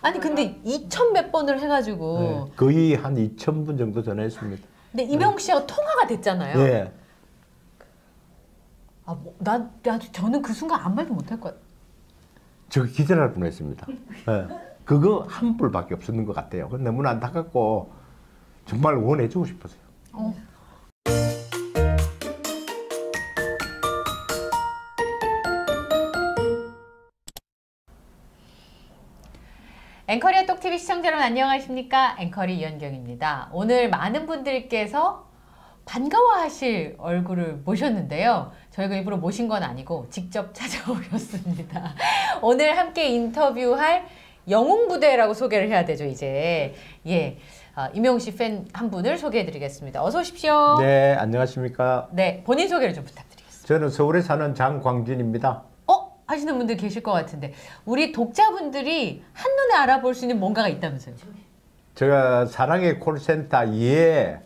아니 근데 2천 몇 번을 해가지고 네, 거의 한 2,000분 정도 전화했습니다. 근데 이명웅 씨하고 통화가 됐잖아요. 네. 아, 뭐, 저는 그 순간 아무 말도 못할 것 같아요. 저 기절할 뻔했습니다. 네. 그거 한 불밖에 없었는 것 같아요. 너무나 안타깝고 정말 원해주고 싶었어요. 앵커리의 똑TV 시청자 여러분 안녕하십니까? 앵커리 이현경입니다. 오늘 많은 분들께서 반가워하실 얼굴을 모셨는데요. 저희가 일부러 모신 건 아니고 직접 찾아오셨습니다. 오늘 함께 인터뷰할 영웅부대라고 소개를 해야 되죠, 이제. 예, 이명웅 씨 팬 한 분을 소개해드리겠습니다. 어서 오십시오. 네, 안녕하십니까? 네, 본인 소개를 좀 부탁드리겠습니다. 저는 서울에 사는 장광진입니다. 하시는 분들 계실 것 같은데 우리 독자분들이 한눈에 알아볼 수 있는 뭔가가 있다면서요? 제가 사랑의 콜센터 2에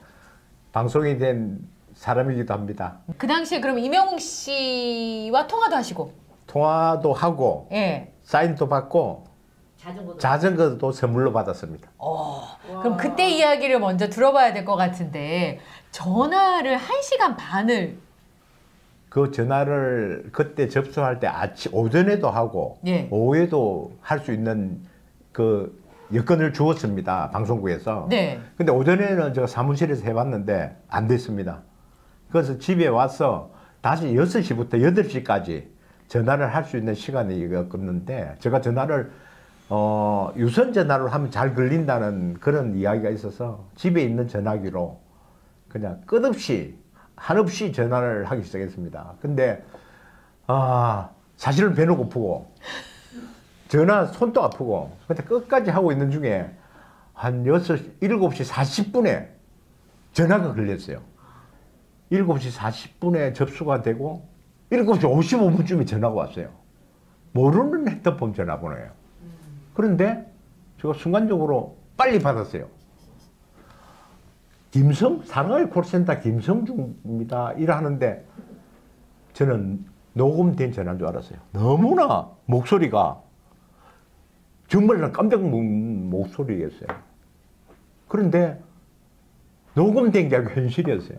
방송이 된 사람이기도 합니다. 그 당시에 그럼 이명웅 씨와 통화도 하시고 통화도 하고 예. 사인도 받고 자전거도 선물로 받았습니다. 그럼 그때 이야기를 먼저 들어봐야 될 것 같은데 전화를 1시간 반을 그 전화를 그때 접수할 때 오전에도 하고 예. 오후에도 할 수 있는 그 여건을 주었습니다. 방송국에서. 네. 근데 오전에는 제가 사무실에서 해봤는데 안 됐습니다. 그래서 집에 와서 다시 6시부터 8시까지 전화를 할 수 있는 시간이었는데 제가 전화를 유선 전화로 하면 잘 걸린다는 그런 이야기가 있어서 집에 있는 전화기로 그냥 끝없이 한없이 전화를 하기 시작했습니다. 근데 사실은 배는 고프고 전화 손도 아프고 근데 끝까지 하고 있는 중에 한 7시 40분에 전화가 걸렸어요. 7시 40분에 접수가 되고 7시 55분쯤에 전화가 왔어요. 모르는 핸드폰 전화번호예요. 그런데 제가 순간적으로 빨리 받았어요. 사랑의 콜센터 김성중입니다. 이러하는데 저는 녹음된 전화인 줄 알았어요. 너무나 목소리가 정말 깜짝 놀란 목소리였어요. 그런데 녹음된 게 아니고 현실이었어요.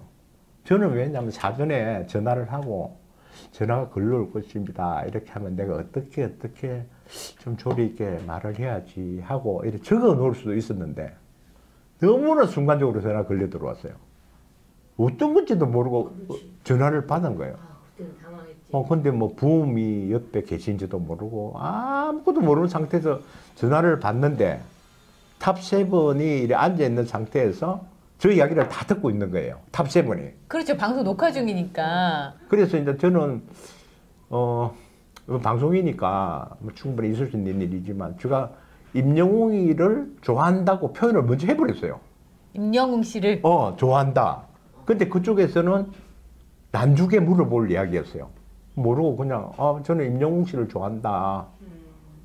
저는 왜냐하면 사전에 전화를 하고 전화가 걸려올 것입니다. 이렇게 하면 내가 어떻게 좀 조리 있게 말을 해야지 하고 이렇게 적어 놓을 수도 있었는데 너무나 순간적으로 전화가 걸려 들어왔어요. 어떤 건지도 모르고 전화를 받은 거예요. 그때는 당황했지. 근데 뭐 부음이 옆에 계신지도 모르고 아무것도 모르는 상태에서 전화를 받는데 탑7이 이렇게 앉아있는 상태에서 저 이야기를 다 듣고 있는 거예요. 탑7이. 그렇죠. 방송 녹화 중이니까. 그래서 이제 저는 방송이니까 뭐 충분히 있을 수 있는 일이지만 제가 임영웅이를 좋아한다고 표현을 먼저 해버렸어요. 임영웅 씨를? 좋아한다. 근데 그쪽에서는 난중에 물어볼 이야기였어요. 모르고 그냥 저는 임영웅 씨를 좋아한다.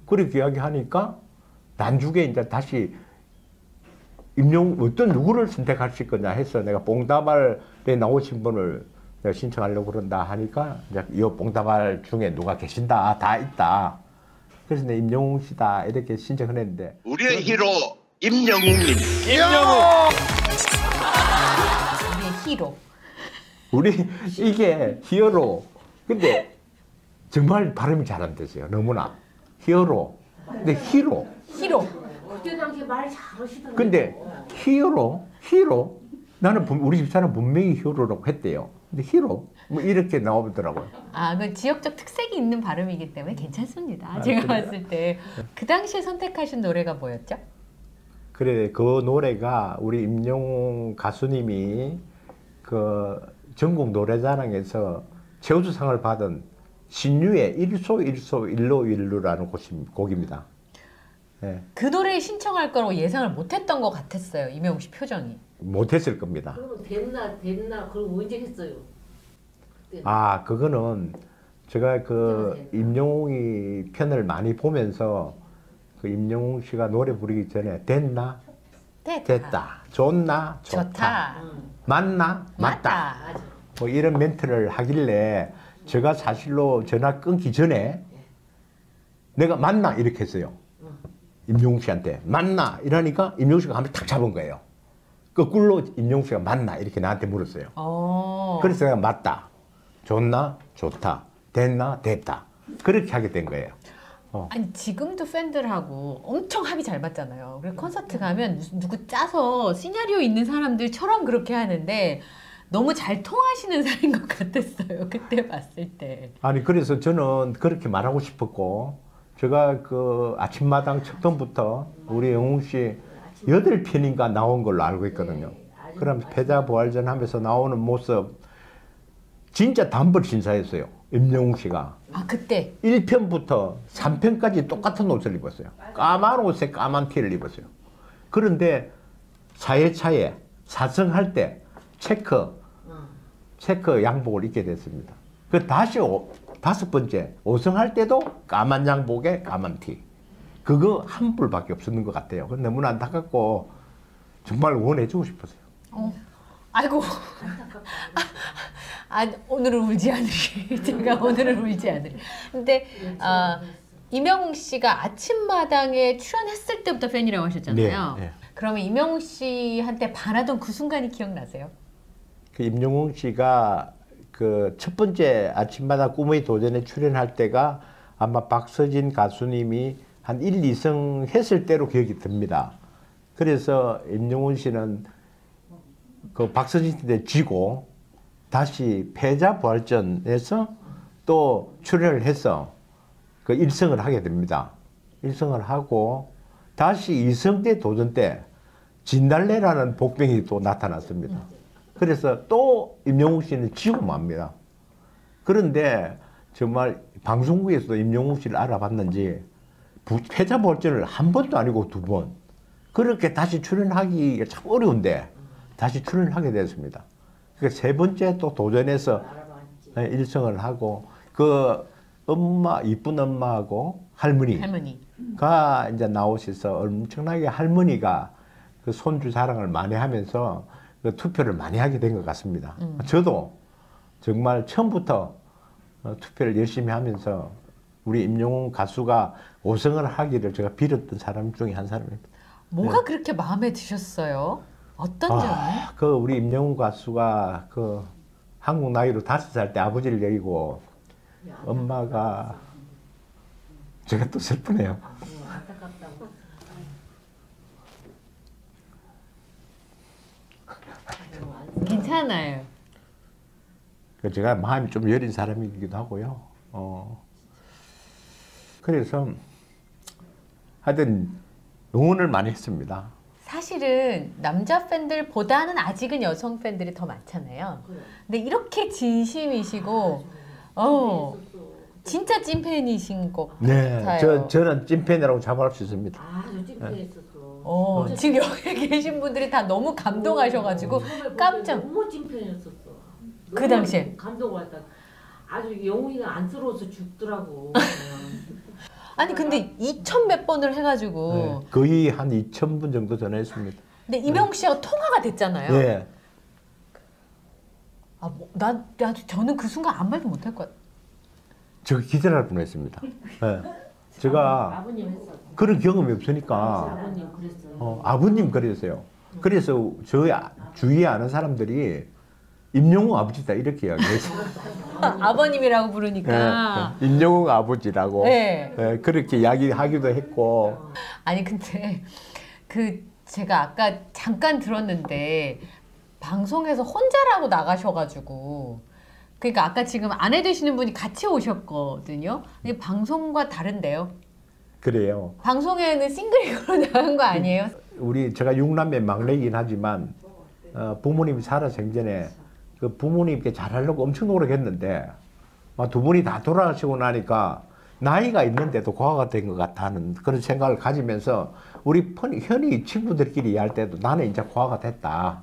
그렇게 이야기하니까 난중에 이제 다시 어떤 누구를 선택하실 거냐 해서 내가 뽕다발에 나오신 분을 내가 신청하려고 그런다 하니까 이제 이 뽕다발 중에 누가 계신다. 다 있다. 그래서 내 임영웅 씨다 이렇게 신청을 했는데 우리의 히로 임영웅님. 우리의 히로. 이게 히어로. 근데 정말 발음이 잘 안 되세요. 너무나 히어로. 근데 히로. 그때 당시에 말 잘하시던데. 근데 히어로. 나는 우리 집사람 분명히 히어로라고 했대요. 근데 히로 뭐 이렇게 나오더라고요. 그 지역적 특색이 있는 발음이기 때문에 괜찮습니다. 제가 봤을 때. 그 당시에 선택하신 노래가 뭐였죠? 그래, 그 노래가 우리 임영웅 가수님이 그 전국 노래자랑에서 최우수상을 받은 신유의 일소일로라는 곡입니다. 네. 그 노래를 신청할 거라고 예상을 못했던 것 같았어요. 이명웅 씨 표정이. 못했을 겁니다. 그러면 됐나 그리고 언제 했어요? 그거는 제가 그 임영웅이 편을 많이 보면서 그 임영웅 씨가 노래 부르기 전에 됐나? 됐다. 좋나? 좋다. 맞나? 맞다. 뭐 이런 멘트를 하길래 제가 사실로 전화 끊기 전에 내가 맞나? 이렇게 했어요. 임영웅 씨한테 만나 이러니까 임영웅 씨가 한번 탁 잡은 거예요. 거꾸로 임영웅 씨가 만나 이렇게 나한테 물었어요. 그래서 내가 맞다, 좋나, 좋다, 됐나, 됐다 그렇게 하게 된 거예요. 아니 지금도 팬들하고 엄청 합이 잘 맞잖아요. 그리고 콘서트 가면 누구 짜서 시나리오 있는 사람들처럼 그렇게 하는데 너무 잘 통하시는 사이인 것 같았어요. 그때 봤을 때. 아니 그래서 저는 그렇게 말하고 싶었고 제가 그 아침마당 첫 번부터 우리 영웅 씨 8편인가 나온 걸로 알고 있거든요. 그럼 패자부활전 하면서 나오는 모습 진짜 단벌 신사였어요. 임영웅 씨가. 아 그때 1편부터 3편까지 똑같은 옷을 입었어요. 까만 옷에 까만 티를 입었어요. 그런데 4회차에 사성할 때 체크 양복을 입게 됐습니다. 그 다시 5번째 5성할 때도 까만 양복에 까만 티. 그거 한 불밖에 없었는 것 같아요. 너무나 안타깝고 정말 원해주고 싶었어요. 아이고. 오늘은 울지 않으리. 제가 오늘은 울지 않으리. 근데 임영웅 씨가 아침마당에 출연했을 때부터 팬이라고 하셨잖아요. 네, 네. 그러면 임영웅 씨한테 반하던 그 순간이 기억나세요? 그 임영웅 씨가 그 첫 번째 아침마당 꿈의 도전에 출연할 때가 아마 박서진 가수님이 한 1, 2성 했을 때로 기억이 듭니다. 그래서 임영웅 씨는 그 박서진한테 지고 다시 패자부활전에서 또 출연을 해서 그 1성을 하게 됩니다. 1성을 하고 다시 2성 때 도전 때 진달래라는 복병이 또 나타났습니다. 그래서 또 임영웅 씨는 지고 맙니다. 그런데 정말 방송국에서도 임영웅 씨를 알아봤는지 패자부활전을 한 번도 아니고 2번 그렇게 다시 출연하기가 참 어려운데 다시 출연을 하게 됐습니다. 그 3번째 또 도전해서 1성을 하고 그 엄마 이쁜 엄마하고 할머니가 이제 나오셔서 엄청나게 할머니가 그 손주 자랑을 많이 하면서 그 투표를 많이 하게 된 것 같습니다. 저도 정말 처음부터 투표를 열심히 하면서 우리 임영웅 가수가 5성을 하기를 제가 빌었던 사람 중에 한 사람입니다. 뭐가 그렇게 마음에 드셨어요? 어떤 점이? 그 우리 임영웅 가수가 그 한국 나이로 5살 때 아버지를 여의고 엄마가 제가 또 슬프네요. 안타깝다고. 괜찮아요. 제가 마음이 좀 여린 사람이기도 하고요. 그래서 하여튼 응원을 많이 했습니다. 사실은 남자 팬들보다는 아직은 여성 팬들이 더 많잖아요. 근데 이렇게 진심이시고, 진짜 찐팬이신 것 네, 같아요. 저는 찐팬이라고 자부할 수 있습니다. 아주 찐팬했었어. 지금 여기 계신 분들이 다 너무 감동하셔가지고 깜짝. 너무 찐팬이었었어. 그 당시에 감동받았다. 아주 영웅이가 안쓰러워서 죽더라고. 아니 근데 2,000 몇 번을 해가지고 네, 거의 한 2,000분 정도 전화했습니다. 근데 임영웅 씨가 통화가 됐잖아요. 네. 저는 그 순간 아무 말도 못할 것 같아요. 제가 기절할 뻔했습니다. 네. 제가 아버님 했어. 그런 경험이 없으니까 아버님 그랬어요. 아버님 그랬어요. 그래서 저희 주위에 아는 사람들이 임영웅 아버지다 이렇게 이야기했어요. 아버님이라고 부르니까. 네, 임영웅 아버지라고 네. 그렇게 이야기하기도 했고. 아니 근데 제가 아까 잠깐 들었는데 방송에서 혼자라고 나가셔가지고 그러니까 아까 지금 아내 되시는 분이 같이 오셨거든요. 근데 방송과 다른데요? 그래요. 방송에는 싱글이로 나간 거 아니에요? 제가 6남매 막내이긴 하지만 부모님이 살아 생전에 그 부모님께 잘하려고 엄청 노력했는데 2분이 다 돌아가시고 나니까 나이가 있는데도 고아가 된 것 같다는 그런 생각을 가지면서 우리 현이 친구들끼리 이야기할 때도 나는 이제 고아가 됐다.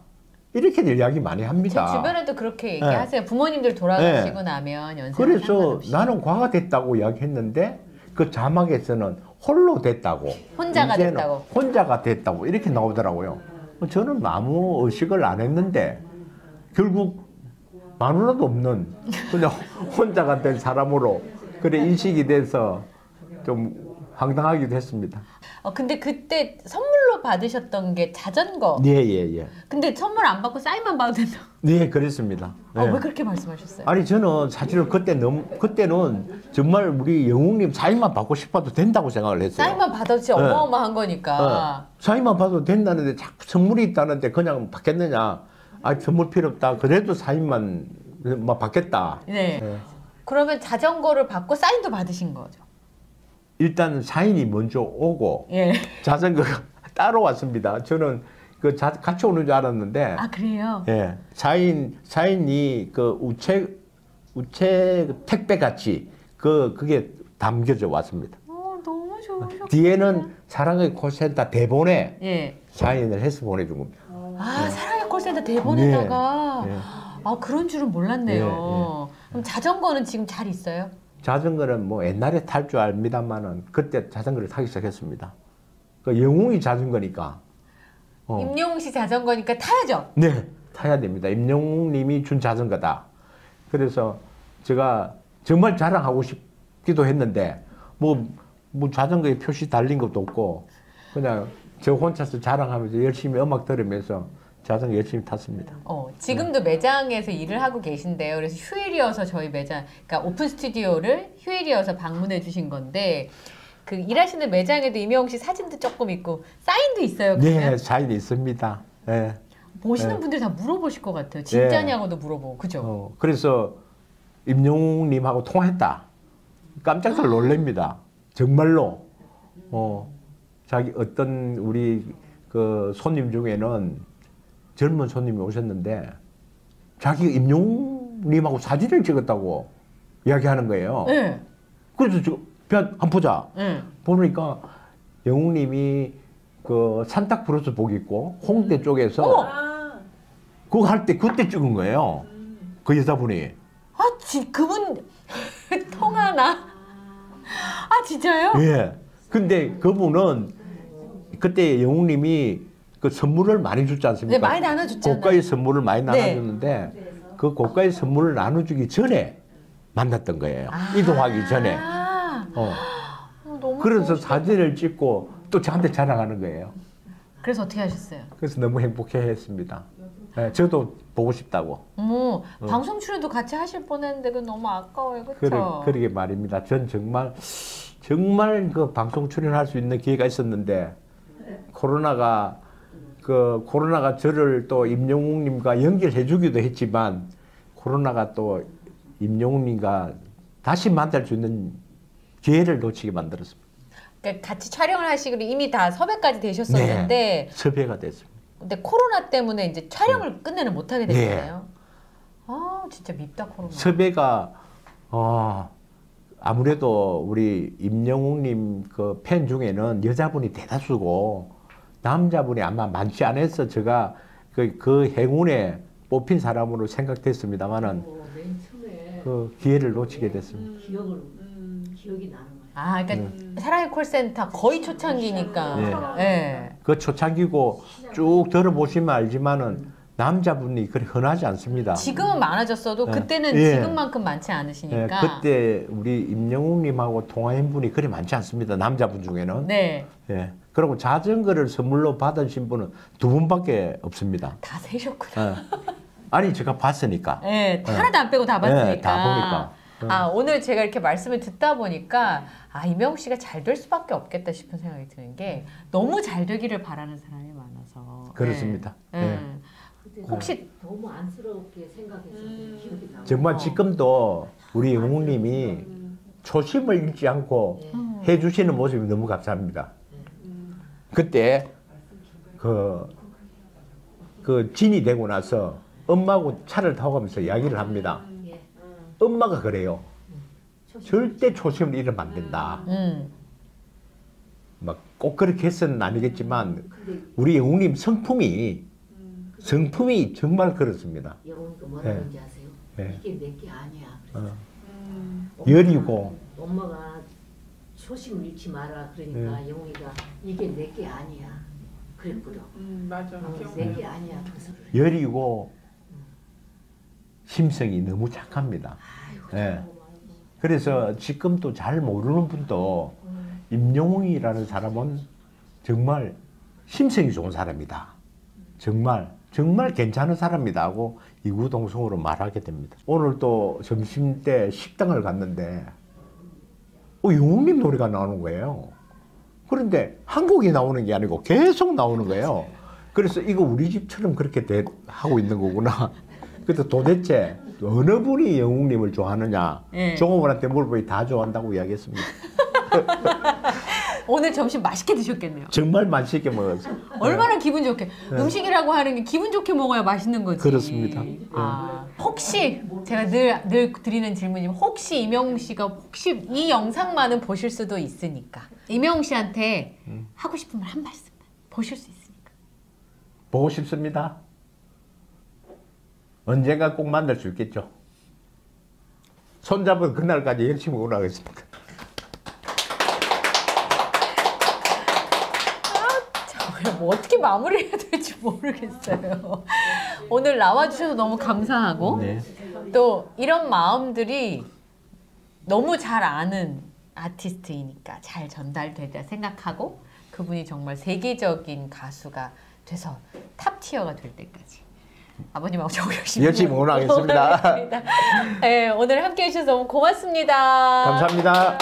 이렇게들 이야기 많이 합니다. 제 주변에도 그렇게 얘기하세요. 부모님들 돌아가시고 나면 연세가 그래서 상관없이. 나는 과가 됐다고 이야기했는데 그 자막에서는 홀로 됐다고. 혼자가 이제는 됐다고. 혼자가 됐다고 이렇게 나오더라고요. 저는 아무 의식을 안 했는데 결국 마누라도 없는 그냥 혼자가 된 사람으로 그래 인식이 돼서 좀 황당하기도 했습니다. 근데 그때 선물로 받으셨던 게 자전거. 예, 예, 예. 근데 선물 안 받고 사인만 받아도 된다. 네, 그랬습니다. 예. 왜 그렇게 말씀하셨어요? 아니 저는 사실은 그때는 정말 우리 영웅님 사인만 받고 싶어도 된다고 생각을 했어요. 사인만 받아도 진짜 네. 어마어마한 거니까. 사인만 받아도 된다는데 자꾸 선물이 있다는데 그냥 받겠느냐? 아 선물 필요 없다. 그래도 사인만 막 받겠다. 네. 예. 그러면 자전거를 받고 사인도 받으신 거죠? 일단 사인이 먼저 오고 예. 자전거가 따로 왔습니다. 저는 같이 오는 줄 알았는데 아 그래요? 예, 사인이 그 우체 택배 같이 그게 담겨져 왔습니다. 너무 좋으셨다. 뒤에는 사랑의 콜센터 대본에 예. 사인을 해서 보내준 겁니다. 사랑의 콜센터 대본에다가. 네, 네. 그런 줄은 몰랐네요. 예, 그럼 자전거는 지금 잘 있어요? 자전거는 뭐 옛날에 탈 줄 압니다만은 그때 자전거를 타기 시작했습니다. 그 영웅이 자전거니까. 임영웅 씨 자전거니까 타야죠? 네, 타야 됩니다. 임영웅님이 준 자전거다. 그래서 제가 정말 자랑하고 싶기도 했는데 뭐 자전거에 표시 달린 것도 없고 그냥 저 혼자서 자랑하면서 열심히 음악 들으면서 자전거 열심히 탔습니다. 지금도 매장에서 일을 하고 계신데요. 그래서 휴일이어서 저희 매장, 그러니까 오픈 스튜디오를 휴일이어서 방문해 주신 건데 그 일하시는 매장에도 임영웅 씨 사진도 조금 있고 사인도 있어요. 그러면? 네, 사인이 있습니다. 네. 보시는 네. 분들이 다 물어보실 것 같아요. 진짜냐고도 물어보고, 그죠? 그래서 임영웅님하고 통화했다. 깜짝 놀랍니다. 정말로. 자기 어떤 우리 그 손님 중에는 젊은 손님이 오셨는데 자기가 임영웅님하고 사진을 찍었다고 이야기하는 거예요. 네. 그래서 한번 보자. 네. 보니까 영웅님이 그 산타크로스 복 입고 홍대 쪽에서 그거 할 때 그때 찍은 거예요. 그 여자분이. 그분 통하나? 진짜요? 예. 근데 그분은 그때 영웅님이 그 선물을 많이 줬지 않습니까? 네, 많이 나눠줬잖아요. 고가의 선물을 많이 네. 나눠줬는데 그 고가의 선물을 나눠주기 전에 만났던 거예요. 이동하기 전에. 너무 그래서 좋으시다. 사진을 찍고 또 저한테 자랑하는 거예요. 그래서 어떻게 하셨어요? 그래서 너무 행복해했습니다. 예, 저도 보고 싶다고. 방송 출연도 같이 하실 뻔했는데 그 너무 아까워요, 그렇죠? 그러게 말입니다. 전 정말 그 방송 출연할 수 있는 기회가 있었는데 코로나가 저를 또 임영웅님과 연결해주기도 했지만 코로나가 또 임영웅님과 다시 만날 수 있는 기회를 놓치게 만들었습니다. 그러니까 같이 촬영을 하시기로 이미 다 섭외까지 되셨었는데 네, 섭외가 됐습니다. 근데 코로나 때문에 이제 촬영을 끝내는 못하게 됐잖아요. 진짜 밉다 코로나. 섭외가 아무래도 우리 임영웅님 그 팬 중에는 여자분이 대다수고 남자분이 아마 많지 않아서 제가 그 행운에 뽑힌 사람으로 생각됐습니다만은 맨 처음에 그 기회를 놓치게 됐습니다. 기억이 나는 거예요. 그러니까 사랑의 콜센터 거의 초창기니까. 네. 예. 그 초창기고 쭉 들어보시면 알지만은 남자분이 그리 흔하지 않습니다. 지금은 많아졌어도 네. 그때는 예. 지금만큼 많지 않으시니까. 그때 우리 임영웅님하고 통화한 분이 그리 많지 않습니다. 남자분 중에는. 네. 예. 그리고 자전거를 선물로 받으신 분은 2분밖에 없습니다. 다 세셨구나. 예. 아니 제가 봤으니까. 네, 하나도 안 빼고 다 봤으니까. 네, 다 보니까. 오늘 제가 이렇게 말씀을 듣다 보니까 임영웅 씨가 잘 될 수밖에 없겠다 싶은 생각이 드는 게 너무 잘 되기를 바라는 사람이 많아서. 그렇습니다. 네. 네. 그때 혹시 너무 안쓰럽게 생각했었어요. 기억이 나요. 정말 지금도 우리 영웅님이 초심을 잃지 않고 해주시는 모습이 너무 감사합니다. 그때 그 진이 되고 나서 엄마하고 차를 타고 가면서 이야기를 합니다. 엄마가 그래요. 절대 초심을 잃으면 안 된다. 막 꼭 그렇게 해서는 아니겠지만 우리 영웅님 성품이 정말 그렇습니다. 영웅이가 뭐라 그런지 아세요? 네. 이게 내 게 아니야. 여리고 엄마가 초심을 잃지 마라 그러니까 영웅이가 이게 내 게 아니야. 그랬거든. 맞아. 내 게 아니야. 그래서 여리고 심성이 너무 착합니다. 예. 그래서 지금도 잘 모르는 분도 임영웅이라는 사람은 정말 심성이 좋은 사람이다. 정말 괜찮은 사람이다 하고 이구동성으로 말하게 됩니다. 오늘 또 점심 때 식당을 갔는데 영웅님 노래가 나오는 거예요. 그런데 한국이 나오는 게 아니고 계속 나오는 거예요. 그래서 이거 우리 집처럼 그렇게 하고 있는 거구나. 그래서 도대체 어느 분이 영웅님을 좋아하느냐. 네. 종업원한테 물어보니 다 좋아한다고 이야기했습니다. 오늘 점심 맛있게 드셨겠네요. 정말 맛있게 먹었어요. 얼마나 기분 좋게. 음식이라고 하는 게 기분 좋게 먹어야 맛있는 거지. 그렇습니다. 혹시 제가 늘 드리는 질문이 혹시 임영웅 씨가 혹시 이 영상만은 보실 수도 있으니까 임영웅 씨한테 하고 싶은 말 한 말씀만 보실 수 있으니까. 보고 싶습니다. 언젠가 꼭 만날 수 있겠죠. 손잡은 그날까지 열심히 오라겠습니다. 뭐 어떻게 마무리해야 될지 모르겠어요. 오늘 나와주셔서 너무 감사하고 네. 또 이런 마음들이 너무 잘 아는 아티스트이니까 잘 전달되리라 생각하고 그분이 정말 세계적인 가수가 돼서 탑티어가 될 때까지 아버님하고 저 열심히 응원하겠습니다. 네, 오늘 함께해 주셔서 너무 고맙습니다. 감사합니다.